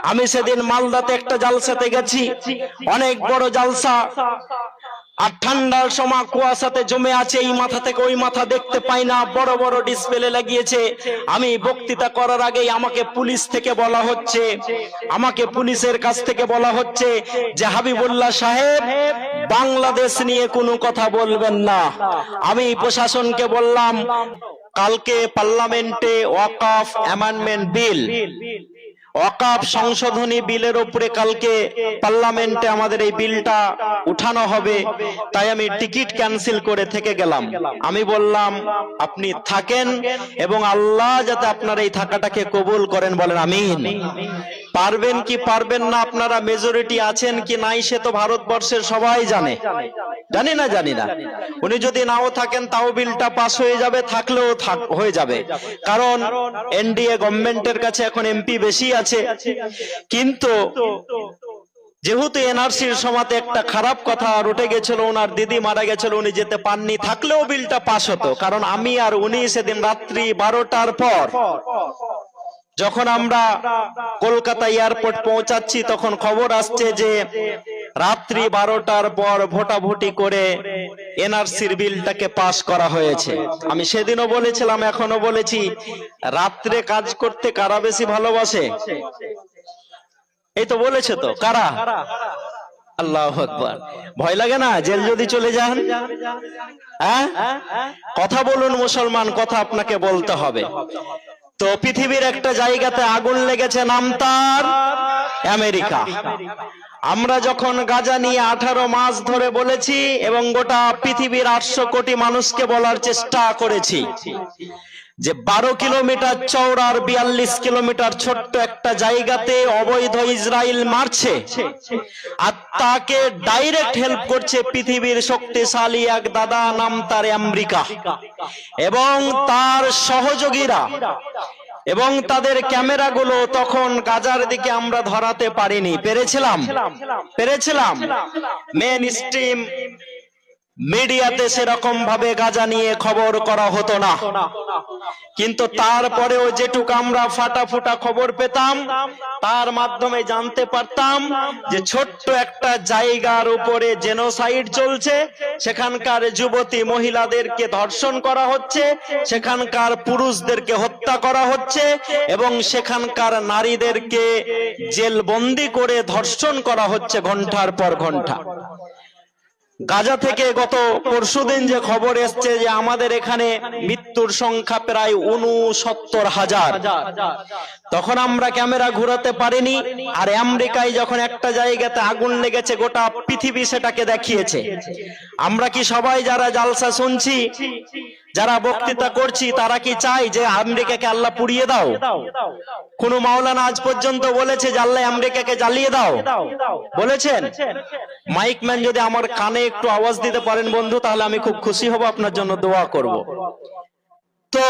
আমি সেদিন মালদাতে একটা জালসাতে গেছি, অনেক বড় জালসা, আর ঠান্ডার সময় কুয়াশাতে জমে আছে, এই মাথা থেকে ওই মাথা দেখতে পাই না, বড় বড় ডিসপ্লে লাগিয়েছে। আমি বক্তৃতা করার আগেই আমাকে পুলিশ থেকে বলা হচ্ছে, আমাকে পুলিশের কাছ থেকে বলা হচ্ছে যে হাবিবুল্লাহ সাহেব বাংলাদেশ নিয়ে কোনো কথা বলবেন না। আমি প্রশাসনকে বললাম কালকে পার্লামেন্টে ওয়াকফ অ্যামেন্ডমেন্ট বিল, ওয়াকফ সংশোধনী বিলের উপরে কালকে পার্লামেন্টে আমাদের এই বিলটা উঠানো হবে, তাই আমি টিকিট ক্যান্সেল করে থেকে গেলাম। আমি বললাম আপনি থাকেন এবং আল্লাহ যাতে আপনার এই থাকাটাকে কবুল করেন, বলেন আমিন। পারবেন কি পারবেন না, আপনারা মেজরিটি আছেন কি নাই সে তো ভারতবর্ষের সবাই জানে, জানি না। উনি যদি নাও থাকেন তাও বিলটা পাস হয়ে যাবে, থাকলেও হয়ে যাবে, কারণ এনডিএ গভর্নমেন্টের কাছে এখন এমপি বেশি আছে। কিন্তু যেহেতু এনআরসির সময়তে একটা খারাপ কথা উঠে গেছিল, ওনার দিদি মারা গেছিল, উনি যেতে পাননি, থাকলেও বিলটা পাস হতো। কারণ আমি আর উনি সেদিন রাত্রি 12টার পর যখন আমরা কলকাতা এয়ারপোর্ট পৌঁছাচ্ছি, তখন খবর আসছে যে রাত্রি 12টার পর ভোটাভুটি করে এনআরসির বিলটাকে পাস করা হয়েছে। আমি সেদিনও বলেছিলাম, এখনো বলেছি, রাত্রে কাজ করতে কারা বেশি ভালোবাসে? এই তো বলেছে তো, কারা? আল্লাহু আকবার। ভয় লাগে না জেল যদি চলে যান? হ্যাঁ, কথা বলুন মুসলমান, কথা আপনাকে বলতে হবে। তো পৃথিবীর একটা জায়গাতে আগুন লেগেছে, নাম তার আমেরিকা। আমরা যখন গাজা নিয়ে 18 মাস ধরে বলেছি এবং গোটা পৃথিবীর 800 কোটি মানুষকে বলার চেষ্টা করেছি যে 12 কিলোমিটার চওড়া আর 42 কিলোমিটার ছোট্ট একটা জায়গাতে অবৈধ ইসরায়েল মারছে, আর তাকে ডাইরেক্ট হেল্প করছে পৃথিবীর শক্তিশালী এক দাদা, নাম তার আমেরিকা, এবং তার সহযোগীরা এবং তাদের ক্যামেরাগুলো তখন গাজার দিকে আমরা ধরাতে পারিনি। পেরেছিলাম। মেন স্ট্রিম মিডিয়াতে সেরকম ভাবে গাজা নিয়ে খবর করা হতো না, কিন্তু তারপরেও যেটুকু আমরা ফাটাফুটা খবর পেতাম তার মাধ্যমে জানতে পারতাম যে ছোট্ট একটা জায়গার উপরে জেনোসাইড চলছে, সেখানকার যুবতী মহিলাদেরকে ধর্ষণ করা হচ্ছে, সেখানকার পুরুষদেরকে হত্যা করা হচ্ছে এবং সেখানকার নারীদেরকে জেলবন্দি করে ধর্ষণ করা হচ্ছে ঘন্টার পর ঘন্টা। গাজা থেকে গত পরশুদিন যে খবর এসছে যে আমাদের এখানে মৃত্যুর সংখ্যা প্রায় 69,000, তখন আমরা ক্যামেরা ঘুরাতে পারিনি। আর আমেরিকায় যখন একটা জায়গাতে আগুন লেগেছে, গোটা পৃথিবী সেটাকে দেখিয়েছে। আমরা কি সবাই যারা জালসা শুনছি, যারা বক্তৃতা করছি, তারা কি চাই যে আমেরিকাকে আল্লাহ পুড়িয়ে দাও? কোন মাওলানা আজ পর্যন্ত বলেছে যে আল্লাহ আমেরিকাকে জ্বালিয়ে দাও? বলেছেন? মাইকম্যান যদি আমার কানে একটু আওয়াজ দিতে পারেন বন্ধু, তাহলে আমি খুব খুশি হব, আপনার জন্য দোয়া করব। তো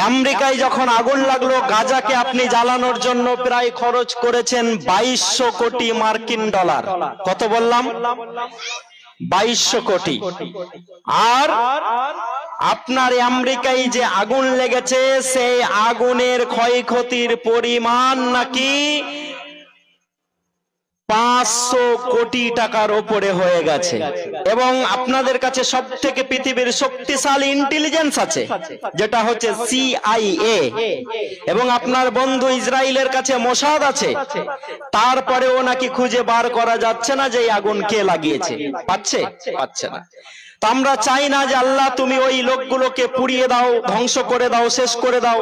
আমেরিকায় যখন আগুন লাগলো, গাজাকে আপনি জ্বালানোর জন্য প্রায় খরচ করেছেন 2200 কোটি মার্কিন ডলার। কত বললাম? 2200 কোটি। আর আপনার আমেরিকায় যে আগুন লেগেছে, সেই আগুনের ক্ষয়ক্ষতির পরিমাণ নাকি 500 কোটি টাকার উপরে হয়ে গেছে। এবং আপনাদের কাছে সব থেকে পৃথিবীর শক্তিশালী ইন্টেলিজেন্স আছে, যেটা হচ্ছে CIA, এবং আপনার বন্ধু ইসরায়েলের কাছে মোসাদ আছে। তারপরেও নাকি খুঁজে বার করা যাচ্ছে না যে এই আগুন কে লাগিয়েছে। পাচ্ছে না। তো আমরা চাই না যে আল্লাহ তুমি ওই লোকগুলোকে পুড়িয়ে দাও, ধ্বংস করে দাও, শেষ করে দাও।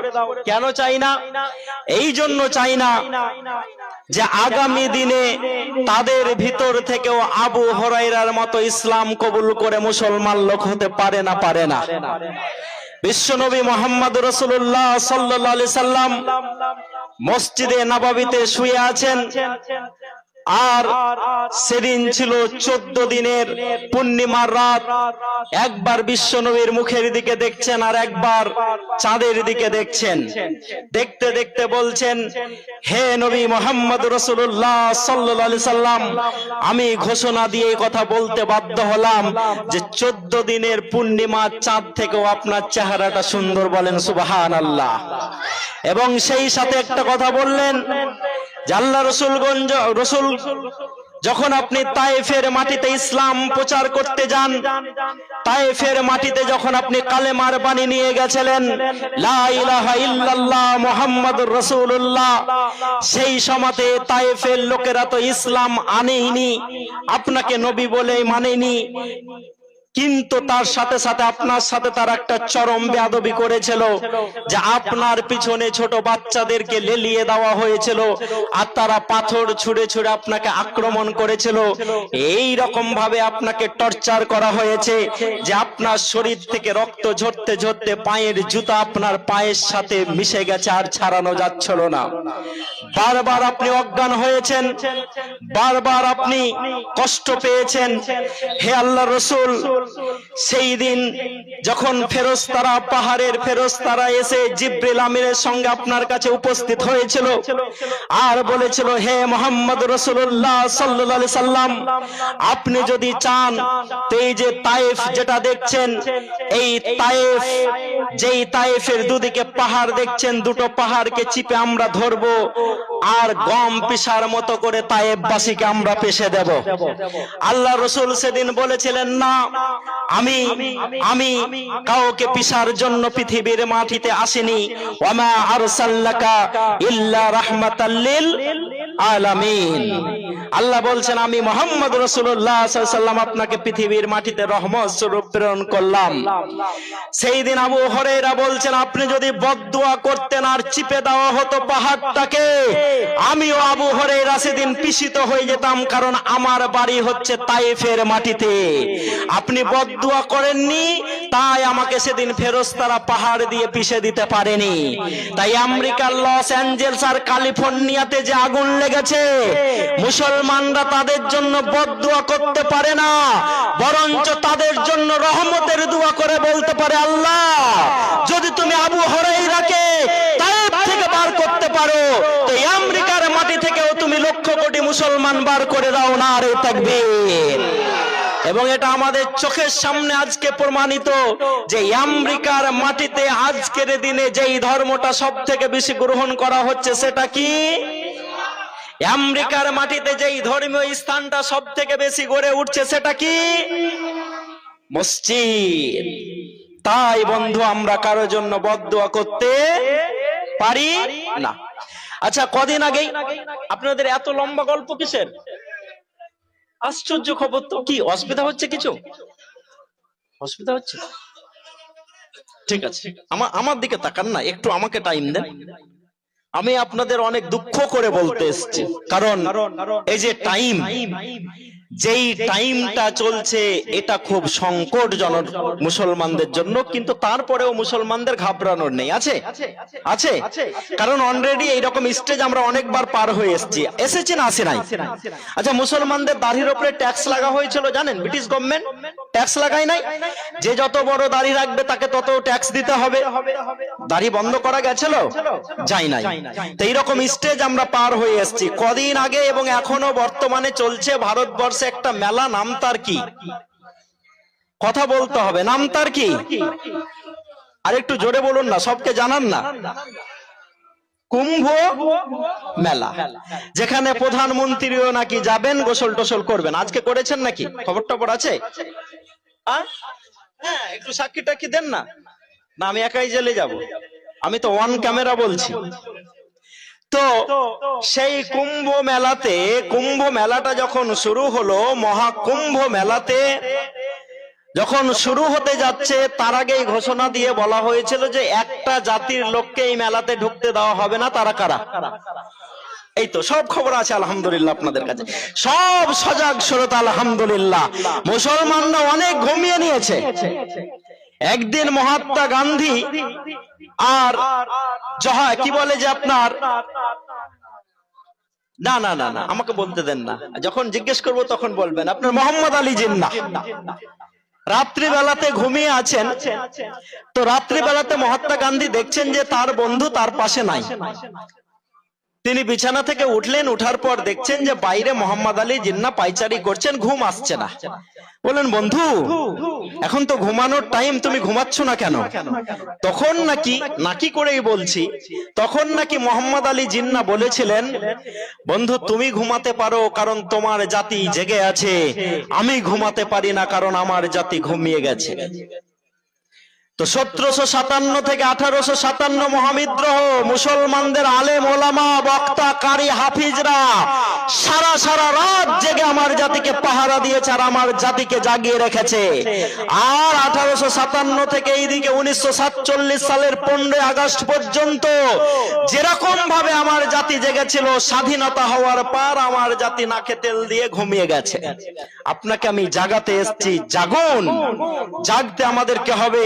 কেন চাই না? এই জন্য চাই না যে আগামী দিনে তাদের ভিতর থেকেও আবু হুরায়রার মতো ইসলাম কবুল করে মুসলমান লোক হতে পারে না। বিশ্বনবী মুহাম্মদ রাসূলুল্লাহ সাল্লাল্লাহু আলাইহি সাল্লাম মসজিদে নববীতে শুয়ে আছেন, আর সেদিন ছিল 14 দিনের পূর্ণিমার রাত। একবার বিশ্বনবীর মুখের দিকে দেখছেন আর একবার চাঁদের দিকে দেখছেন। দেখতে দেখতে বলছেন, হে নবী মুহাম্মদ রাসূলুল্লাহ সাল্লাল্লাহু আলাইহি সাল্লাম, আমি ঘোষণা দিয়ে কথা বলতে বাধ্য হলাম যে 14 দিনের পূর্ণিমার চাঁদ থেকেও আপনার চেহারাটা সুন্দর। বলেন সুবহানাল্লাহ। এবং সেই সাথে একটা কথা বললেন যে আল্লাহ রসুল যখন আপনি তায়েফের মাটিতে ইসলাম প্রচার করতে যান, তায়েফের মাটিতে যখন আপনি কালেমার বাণী নিয়ে গেছিলেন, লা ইলাহা ইল্লাল্লাহ মুহাম্মাদুর রাসূলুল্লাহ, সেই সময়তে তায়েফের লোকেরা তো ইসলাম আনেইনি, আপনাকে নবী বলে মানেনি, কিন্তু তার সাথে সাথে আপনার সাথে তার একটা চরম বেয়াদবি করেছিল যে আপনার পিছনে ছোট বাচ্চাদেরকে লেলিয়ে দেওয়া হয়েছিল আর তারা পাথর ছুঁড়ে ছুঁড়ে আপনাকে আক্রমণ করেছিল। এই রকম ভাবে আপনাকে টর্চার করা হয়েছে যে আপনার শরীর থেকে রক্ত ঝরতে ঝরতে পায়ের জুতা আপনার পায়ের সাথে মিশে গেছে আর ছাড়ানো যাচ্ছিল না। বারবার আপনি অজ্ঞান হয়েছেন, বারবার আপনি কষ্ট পেয়েছেন। হে আল্লাহর রাসূল, সেই দিন যখন ফেরেশতারা, পাহাড়ের ফেরেশতারা এসে জিবরিল আমিনের সঙ্গে আপনার কাছে উপস্থিত হয়েছিল আর বলেছিল, হে মুহাম্মদ রাসূলুল্লাহ সাল্লাল্লাহু আলাইহি সাল্লাম, আপনি যদি চান তো এই যে তায়েফ যেটা দেখছেন, এই তায়েফ, যেই তায়েফের দুদিকে পাহাড় দেখছেন, দুটো পাহাড়কে চিপে আমরা ধরবো আর গম পিসার মতো করে তায়েফবাসীকে আমরা পেশে দেব। আল্লাহ রাসূল সেদিন বলেছিলেন, না, আমি কাউকে পিসার জন্য পৃথিবীর মাটিতে আসিনি। ওয়ামা আরসালনাকা ইল্লা রাহমাতাল লিল আলামিন। আল্লাহ বলছেন, আমি মুহাম্মদ রাসূলুল্লাহ সাল্লাল্লাহু আলাইহি সাল্লাম আপনাকে পৃথিবীর মাটিতে রহমত স্বরূপ প্রেরণ করলাম। সেই দিন আবু হুরায়রা বলছেন, আপনি যদি বদদুয়া করতেন আর চিপে দেওয়া হতো পাহাড়টাকে, আমিও আবু হুরায়রা সেদিন পিষিত হয়ে যেতাম, কারণ আমার বাড়ি হচ্ছে তায়েফের মাটিতে। আপনি বদদুয়া করেননি, তাই আমাকে সেদিন ফেরেশতারা পাহাড় দিয়ে পিষে দিতে পারেনি। তাই আমেরিকার লস অ্যাঞ্জেলস আর ক্যালিফোর্নিয়াতে যে আগুন লেগেছে, মুসলমানরা তাদের জন্য বদদুয়া করতে পারে না, বরঞ্চ তাদের জন্য রহমতের দোয়া করে বলতে পারে, আল্লাহ যদি তুমি আবু হুরায়রাকে তায়েফ থেকে বার করতে পারো, তো আমেরিকার মাটি থেকেও তুমি লক্ষ কোটি মুসলমান বার করে দাও। নারে তাকবীর। এবং এটা আমাদের চোখের সামনে আজকে প্রমাণিত যে আমেরিকার মাটিতে আজকের দিনে যেই ধর্মটা সব থেকে বেশি গ্রহণ করা হচ্ছে, সেটা কি? আমেরিকার মাটিতে যেই ধর্মীয় স্থানটা সব থেকে বেশি গড়ে উঠছে, সেটা কি? মসজিদ। তাই বন্ধু, আমরা কারো জন্য বদদুয়া করতে পারি না। আচ্ছা, কদিন আগেই আপনাদের এত লম্বা গল্প কিসের? আশ্চর্য খবর তো। কি অসুবিধা হচ্ছে? কিছু অসুবিধা হচ্ছে? ঠিক আছে, আমার দিকে তাকান না, একটু আমাকে টাইম দেন। আমি আপনাদের অনেক দুঃখ করে বলতে এসেছি, কারণ এই যে টাইম, যেই টাইমটা চলছে, এটা খুব সংকটজনক মুসলমানদের জন্য, কিন্তু তারপরেও মুসলমানদের ঘাবড়ানোর নেই। আছে আছে কারণ অলরেডি এইরকম স্টেজ আমরা অনেকবার পার হয়ে এসেছি না, আসে নাই? আচ্ছা, মুসলমানদের দাড়ির উপরে ট্যাক্স লাগা হয়েছিল, জানেন? ব্রিটিশ গভর্নমেন্ট ট্যাক্স লাগাই নাই, যে যত বড় দাড়ি রাখবে তাকে তত ট্যাক্স দিতে হবে। দাড়ি বন্ধ করা গেছিল? যাই নাই। তো এইরকম স্টেজ আমরা পার হয়ে এসেছি কদিন আগে, এবং এখনো বর্তমানে চলছে ভারতবর্ষে একটা মেলা, নাম তার কি? কথা বলতে হবে, নাম তার কি? আর একটু জোরে বলুন না, সবকে জানান না। কুম্ভ মেলা, যেখানে প্রধানমন্ত্রীও নাকি যাবেন, গোসল টোসল করবেন। আজকে করেছেন নাকি? খবর টবর আছে? হ্যাঁ, একটু সাক্ষী টাক্ষী দেন না। না, আমি একাই জেলে যাব? আমি তো ওয়ান ক্যামেরা বলছি। তো সেই কুম্ভ মেলাতে, কুম্ভ মেলাটা যখন শুরু হলো, মহাকুম্ভ মেলাতে যখন শুরু হতে যাচ্ছে, তার আগেই ঘোষণা দিয়ে বলা হয়েছিল যে একটা জাতির লোককে এই মেলাতে ঢুকতে দেওয়া হবে না। তারা কারা? এই তো সব খবর আছে আলহামদুলিল্লাহ আপনাদের কাছে, সব সজাগ শ্রোতা আলহামদুলিল্লাহ। মুসলমানরা অনেক ঘুমিয়ে নিয়েছে। একদিন মহাত্মা গান্ধী আর কি বলে যে আপনার না না না না, আমাকে বলতে দেন না, যখন জিজ্ঞেস করব তখন বলবেন। আপনার মোহাম্মদ আলী জিন্নাহ রাত্রিবেলাতে ঘুমিয়ে আছেন, তো রাত্রিবেলাতে মহাত্মা গান্ধী দেখছেন যে তার বন্ধু তার পাশে নাই। তিনি বিছানা থেকে উঠলেন, উঠার পর দেখছেন যে বাইরে মোহাম্মদ আলী জিন্নাহ পায়চারি করছেন, ঘুম আসছে না। বলেন, বন্ধু এখন তো ঘুমানোর টাইম, তুমি ঘুমাচ্ছ না কেন? তখন নাকি করেই বলছি, তখন নাকি মোহাম্মদ আলী জিন্নাহ বলেছিলেন, বন্ধু তুমি ঘুমাতে পারো কারণ তোমার জাতি জেগে আছে, আমি ঘুমাতে পারি না কারণ আমার জাতি ঘুমিয়ে গেছে। তো 1757 থেকে 1857 মহাবিদ্রোহ, মুসলমানদের আলেম ওলামা বক্তা কারি হাফিজরা সারা সারা রাত জেগে আমার জাতিকে পাহারা দিয়েছে আর আমার জাতিকে জাগিয়ে রেখেছে। আর 1857 থেকে এইদিকে 1947 সালের 15 আগস্ট পর্যন্ত যেরকম ভাবে আমার জাতি জেগেছিল, স্বাধীনতা হওয়ার পর আমার জাতি নাকে তেল দিয়ে ঘুমিয়ে গেছে। আপনাকে আমি জাগাতে এসেছি, জাগুন, জাগতে আমাদেরকে হবে।